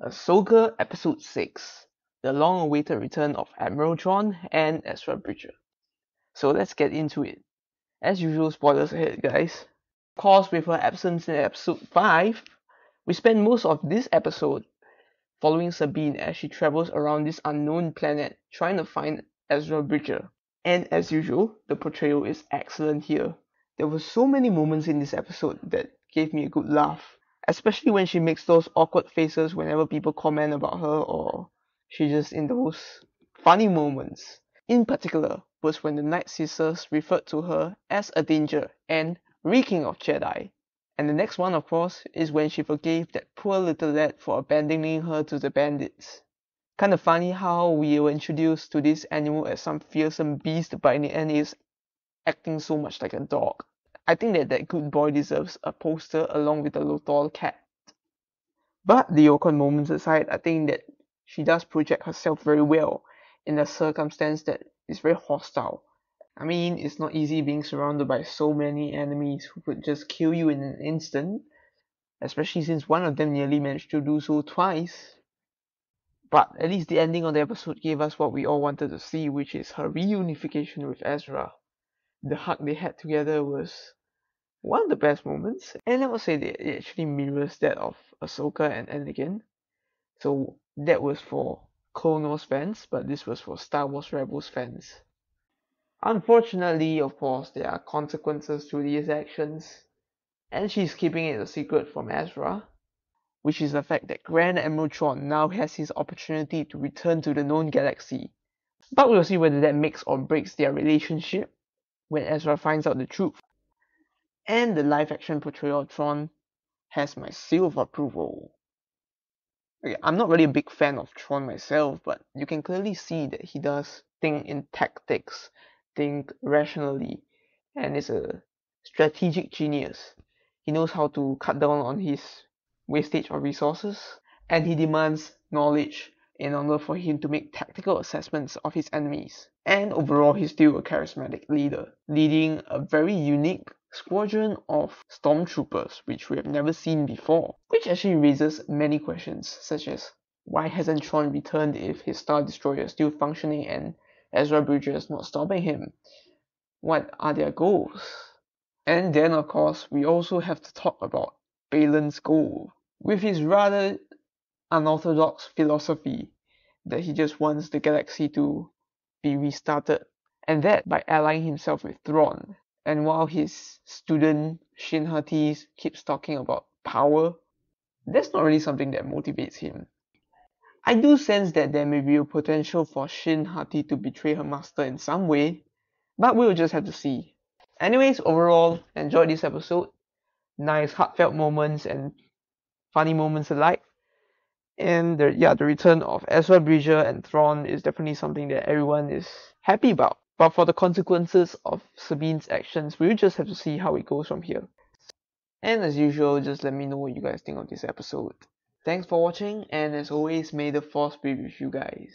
Ahsoka Episode 6, the long-awaited return of Admiral Thrawn and Ezra Bridger. So let's get into it. As usual, spoilers ahead, guys. Of course, with her absence in Episode 5, we spend most of this episode following Sabine as she travels around this unknown planet trying to find Ezra Bridger. And as usual, the portrayal is excellent here. There were so many moments in this episode that gave me a good laugh. Especially when she makes those awkward faces whenever people comment about her or she's just in those funny moments. In particular was when the Night Sisters referred to her as a danger and reeking of Jedi. And the next one, of course, is when she forgave that poor little lad for abandoning her to the bandits. Kind of funny how we were introduced to this animal as some fearsome beast, but in the end is acting so much like a dog. I think that Good Boi deserves a poster along with the Lothal cat. But the awkward moments aside, I think that she does project herself very well in a circumstance that is very hostile. I mean, it's not easy being surrounded by so many enemies who could just kill you in an instant, especially since one of them nearly managed to do so twice. But at least the ending of the episode gave us what we all wanted to see, which is her reunification with Ezra. The hug they had together was one of the best moments, and I would say that it actually mirrors that of Ahsoka and Anakin. So that was for Clone Wars fans, but this was for Star Wars Rebels fans. Unfortunately, of course, there are consequences to these actions, and she's keeping it a secret from Ezra, which is the fact that Grand Admiral Thrawn now has his opportunity to return to the known galaxy. But we'll see whether that makes or breaks their relationship when Ezra finds out the truth. And the live-action portrayal of Thrawn has my seal of approval. Okay, I'm not really a big fan of Thrawn myself, but you can clearly see that he does think in tactics, think rationally, and is a strategic genius. He knows how to cut down on his wastage of resources, and he demands knowledge in order for him to make tactical assessments of his enemies. And overall, he's still a charismatic leader, leading a very unique squadron of stormtroopers which we have never seen before, which actually raises many questions, such as why hasn't Thrawn returned if his Star Destroyer is still functioning and Ezra Bridger is not stopping him? What are their goals? And then of course we also have to talk about Balin's goal. With his rather unorthodox philosophy that he just wants the galaxy to be restarted, and that by allying himself with Thrawn. And while his student Shin Hati keeps talking about power, that's not really something that motivates him. I do sense that there may be a potential for Shin Hati to betray her master in some way, but we'll just have to see. Anyways, overall, enjoyed this episode. Nice heartfelt moments and funny moments alike. And the return of Ezra Bridger and Thrawn is definitely something that everyone is happy about. But for the consequences of Sabine's actions, we'll just have to see how it goes from here. And as usual, just let me know what you guys think of this episode. Thanks for watching, and as always, may the Force be with you guys.